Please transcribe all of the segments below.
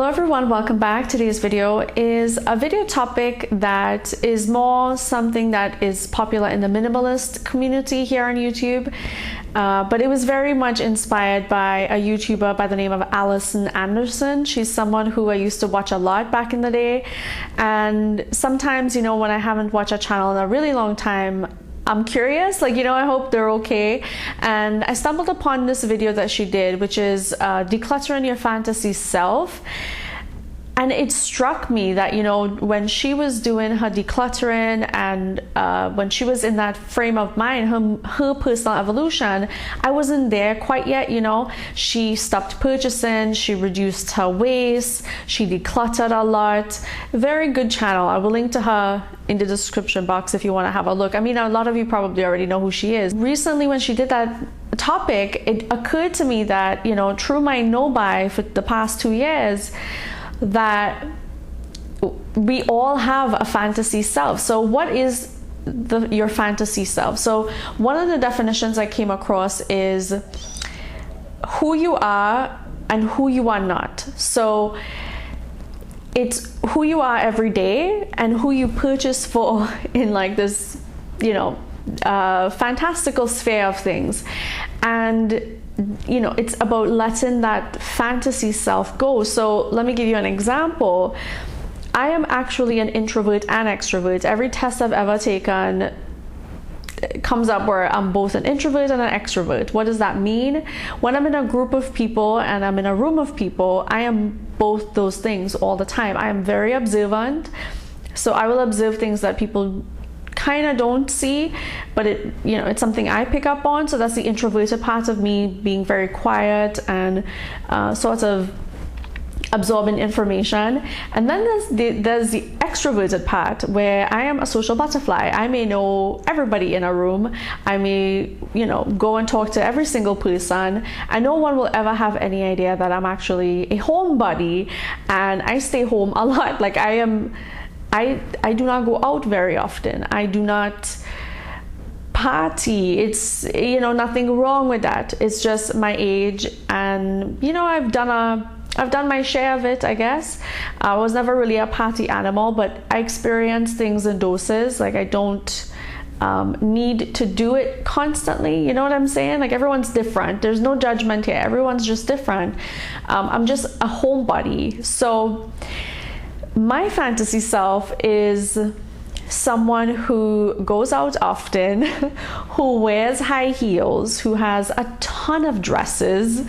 Hello everyone, welcome back. Today's video is a video topic that is more something that is popular in the minimalist community here on YouTube, but it was very much inspired by a YouTuber by the name of Allison Anderson. She's someone who I used to watch a lot back in the day, and sometimes, you know, when I haven't watched a channel in a really long time, I'm curious, like, you know, I hope they're okay. And I stumbled upon this video that she did, which is Decluttering Your Fantasy Self. And it struck me that, you know, when she was doing her decluttering and when she was in that frame of mind, her personal evolution, I wasn't there quite yet, you know. She stopped purchasing, she reduced her waste, she decluttered a lot. Very good channel. I will link to her in the description box if you want to have a look. I mean, a lot of you probably already know who she is. Recently, when she did that topic, it occurred to me that, you know, through my no-buy for the past 2 years, that we all have a fantasy self. So what is your fantasy self? So one of the definitions I came across is who you are and who you are not. So it's who you are every day and who you purchase for in like this, you know, fantastical sphere of things. And you know, it's about letting that fantasy self go. So let me give you an example. I am actually an introvert and extrovert. Every test I've ever taken comes up where I'm both an introvert and an extrovert. What does that mean? When I'm in a group of people and I'm in a room of people, I am both those things all the time. I am very observant, so I will observe things that people kind of don't see, but it, you know, it's something I pick up on. So that's the introverted part of me, being very quiet and sort of absorbing information. And then there's the extroverted part, where I am a social butterfly. I may know everybody in a room. I may, you know, go and talk to every single person, and no one will ever have any idea that I'm actually a homebody and I stay home a lot. Like I do not go out very often. I do not party. It's, you know, nothing wrong with that. It's just my age, and you know, I've done my share of it, I guess. I was never really a party animal, but I experience things in doses. Like I don't need to do it constantly. You know what I'm saying? Like everyone's different. There's no judgment here. Everyone's just different. I'm just a homebody. So my fantasy self is someone who goes out often, who wears high heels, who has a ton of dresses,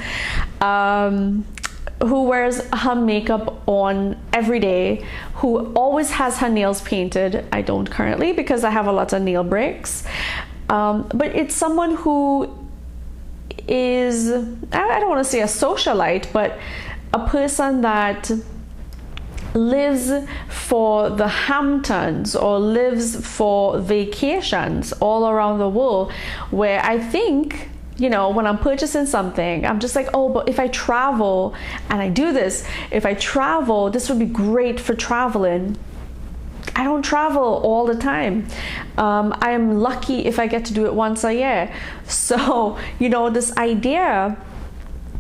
who wears her makeup on every day, who always has her nails painted. I don't currently, because I have a lot of nail breaks. But it's someone who is, I don't want to say a socialite, but a person that lives for the Hamptons or lives for vacations all around the world, where I think, you know, when I'm purchasing something, I'm just like, oh, but if I travel and I do this, if I travel, this would be great for traveling. I don't travel all the time. I am lucky if I get to do it once a year. So, you know, this idea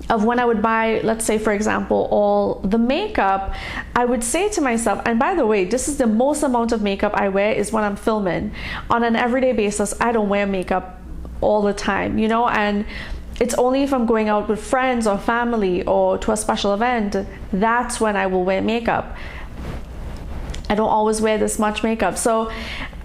of when I would buy, let's say, for example, all the makeup, I would say to myself, and by the way, this is the most amount of makeup I wear is when I'm filming. On an everyday basis, I don't wear makeup all the time, you know, and it's only if I'm going out with friends or family or to a special event, that's when I will wear makeup. I don't always wear this much makeup. So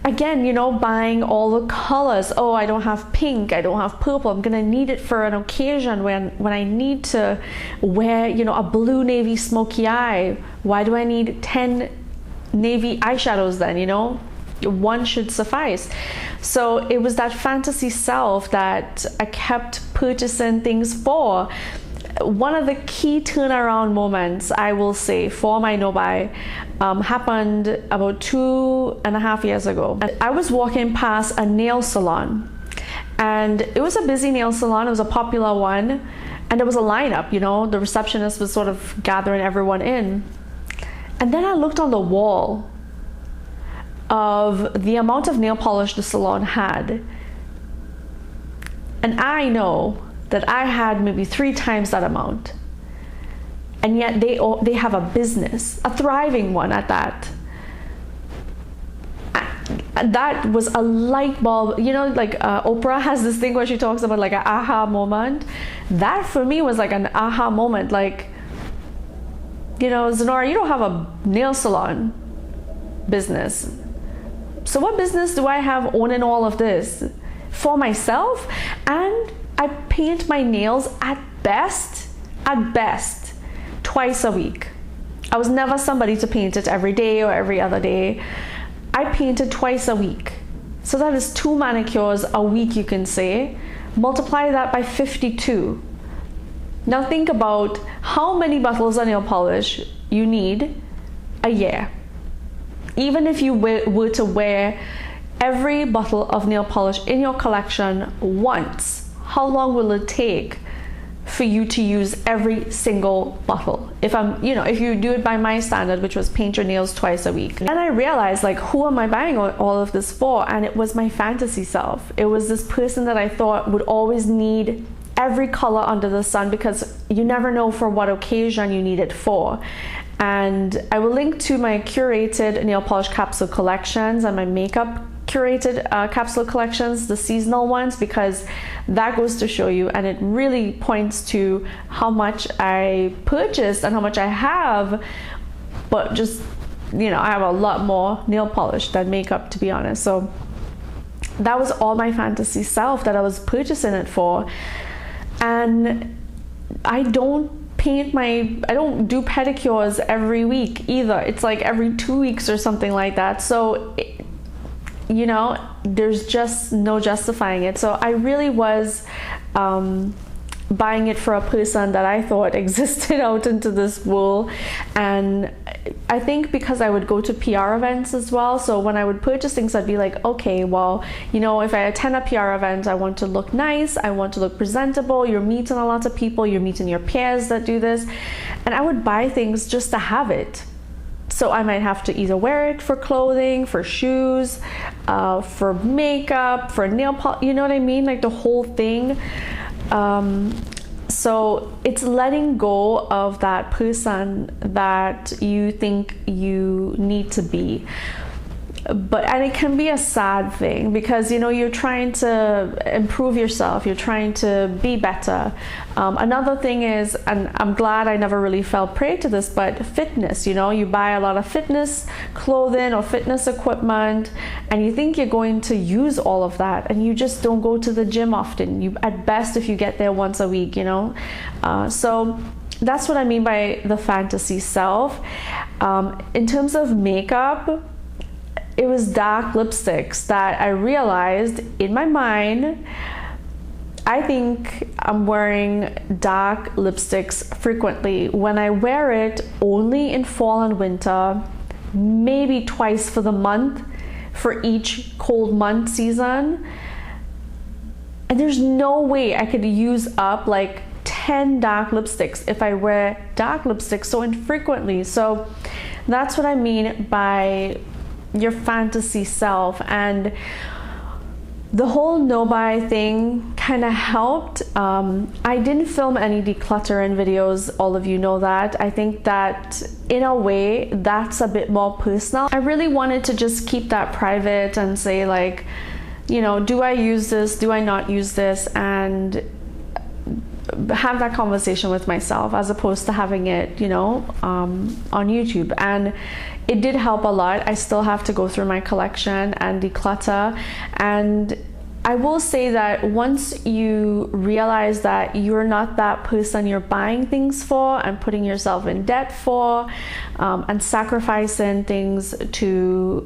again, you know, buying all the colors. Oh, I don't have pink, I don't have purple. I'm gonna need it for an occasion when I need to wear, you know, a blue navy smoky eye. Why do I need 10 navy eyeshadows then, you know? One should suffice. So it was that fantasy self that I kept purchasing things for. One of the key turnaround moments, I will say, for my no-buy happened about 2.5 years ago. I was walking past a nail salon, and it was a busy nail salon. It was a popular one, and there was a lineup, you know, the receptionist was sort of gathering everyone in. And then I looked on the wall of the amount of nail polish the salon had, and I know that I had maybe 3 times that amount. and yet they have a business, a thriving one at that. That was a light bulb, you know, like Oprah has this thing where she talks about like an aha moment. That for me was like an aha moment. Like, you know, Zenorah, you don't have a nail salon business, so what business do I have owning all of this for myself? And I paint my nails at best twice a week. I was never somebody to paint it every day or every other day. I painted twice a week. So that is 2 manicures a week, you can say. Multiply that by 52. Now think about how many bottles of nail polish you need a year. Even if you were to wear every bottle of nail polish in your collection once, how long will it take for you to use every single bottle? If you do it by my standard, which was paint your nails twice a week. And I realized, like, who am I buying all of this for? And it was my fantasy self. It was this person that I thought would always need every color under the sun, because you never know for what occasion you need it for. And I will link to my curated nail polish capsule collections and my makeup curated capsule collections, the seasonal ones, because that goes to show you, and it really points to how much I purchased and how much I have. But just, you know, I have a lot more nail polish than makeup, to be honest. So that was all my fantasy self that I was purchasing it for. And I don't do pedicures every week either. It's like every 2 weeks or something like that. So you know, there's just no justifying it. So I really was buying it for a person that I thought existed out into this world. And I think because I would go to PR events as well, so when I would purchase things, I'd be like, okay, well, you know, if I attend a PR event, I want to look nice, I want to look presentable. You're meeting a lot of people, you're meeting your peers that do this, and I would buy things just to have it. So I might have to either wear it for clothing, for shoes, for makeup, for nail polish, you know what I mean? Like the whole thing. So it's letting go of that person that you think you need to be. And it can be a sad thing, because, you know, you're trying to improve yourself, you're trying to be better. Another thing is, and I'm glad I never really fell prey to this, but fitness. You know, you buy a lot of fitness clothing or fitness equipment, and you think you're going to use all of that, and you just don't go to the gym often. You, at best, if you get there once a week, you know. So that's what I mean by the fantasy self. In terms of makeup, it was dark lipsticks that I realized in my mind. I think I'm wearing dark lipsticks frequently. When I wear it only in fall and winter, maybe twice for the month, for each cold month season. And there's no way I could use up like 10 dark lipsticks if I wear dark lipsticks so infrequently. So that's what I mean by your fantasy self. And the whole no-buy thing kind of helped. I didn't film any decluttering videos, all of you know that. I think that in a way that's a bit more personal. I really wanted to just keep that private and say, like, you know, do I use this, do I not use this, and have that conversation with myself, as opposed to having it, you know, on YouTube. And it did help a lot. I still have to go through my collection and declutter. And I will say that once you realize that you're not that person you're buying things for and putting yourself in debt for, and sacrificing things to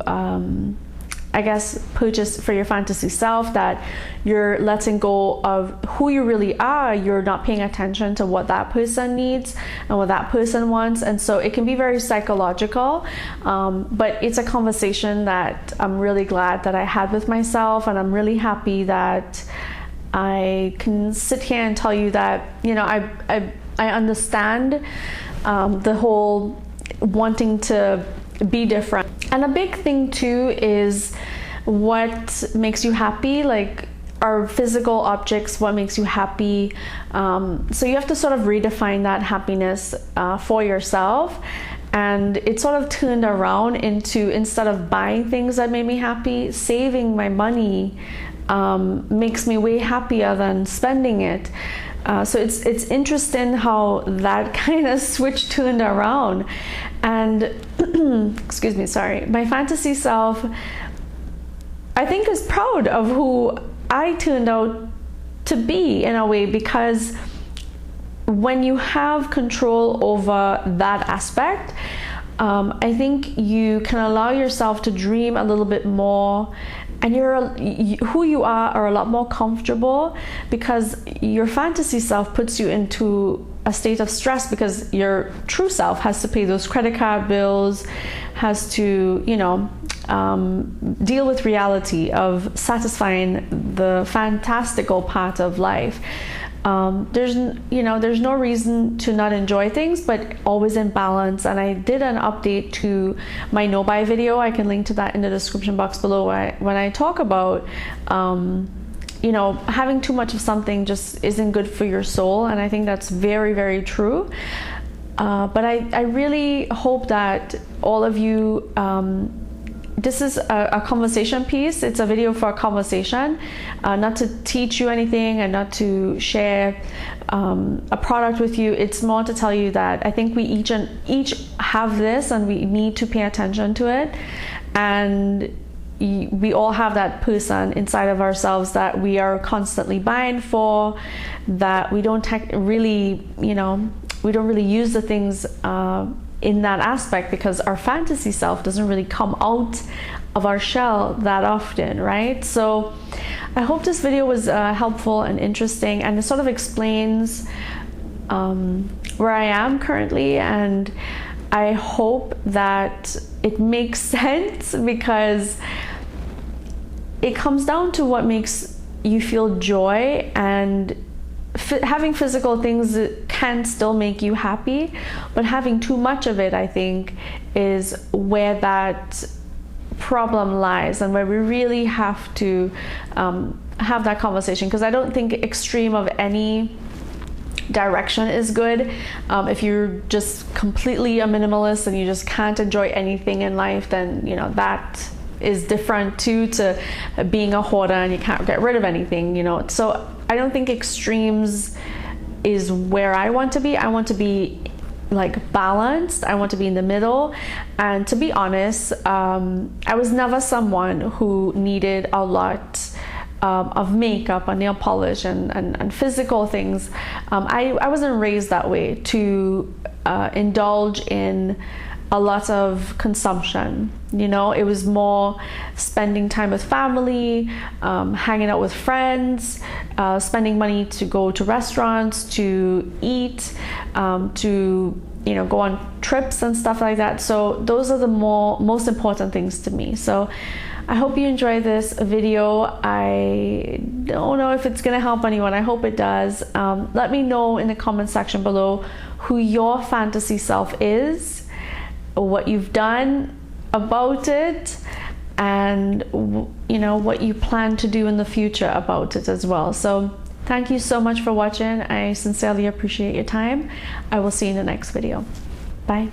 I guess purchase for your fantasy self, that you're letting go of who you really are. You're not paying attention to what that person needs and what that person wants. And so it can be very psychological, but it's a conversation that I'm really glad that I had with myself. And I'm really happy that I can sit here and tell you that, you know, I understand the whole wanting to be different. And a big thing too is what makes you happy. Like, are physical objects what makes you happy. So you have to sort of redefine that happiness for yourself. And it sort of turned around into, instead of buying things that made me happy, saving my money makes me way happier than spending it. So it's interesting how that kind of switch turned around. And excuse me, sorry, my fantasy self, I think, is proud of who I turned out to be in a way, because when you have control over that aspect, I think you can allow yourself to dream a little bit more, and who you are a lot more comfortable, because your fantasy self puts you into a state of stress, because your true self has to pay those credit card bills, has to, you know, deal with reality of satisfying the fantastical part of life. There's no reason to not enjoy things, but always in balance. And I did an update to my no buy video. I can link to that in the description box below, when I talk about you know, having too much of something just isn't good for your soul. And I think that's very, very true. But I really hope that all of you, this is a conversation piece. It's a video for a conversation, not to teach you anything and not to share a product with you. It's more to tell you that I think we each have this, and we need to pay attention to it. And we all have that person inside of ourselves that we are constantly buying for, that we don't really, you know, we don't really use the things in that aspect, because our fantasy self doesn't really come out of our shell that often, right? So I hope this video was helpful and interesting, and it sort of explains where I am currently, and I hope that it makes sense, because it comes down to what makes you feel joy, and having physical things can still make you happy, but having too much of it, I think, is where that problem lies, and where we really have to have that conversation. Because I don't think extreme of any direction is good. If you're just completely a minimalist and you just can't enjoy anything in life, then, you know, that is different too, to being a hoarder and you can't get rid of anything, you know. So I don't think extremes is where I want to be. I want to be like balanced. I want to be in the middle. And to be honest, I was never someone who needed a lot of makeup and nail polish and physical things. I wasn't raised that way, to indulge in a lot of consumption. You know, it was more spending time with family, hanging out with friends, spending money to go to restaurants, to eat, to, you know, go on trips and stuff like that. So those are the most important things to me. So I hope you enjoy this video. I don't know if it's gonna help anyone. I hope it does. Let me know in the comment section below who your fantasy self is, what you've done about it, and, you know, what you plan to do in the future about it as well. So thank you so much for watching. I sincerely appreciate your time. I will see you in the next video. Bye.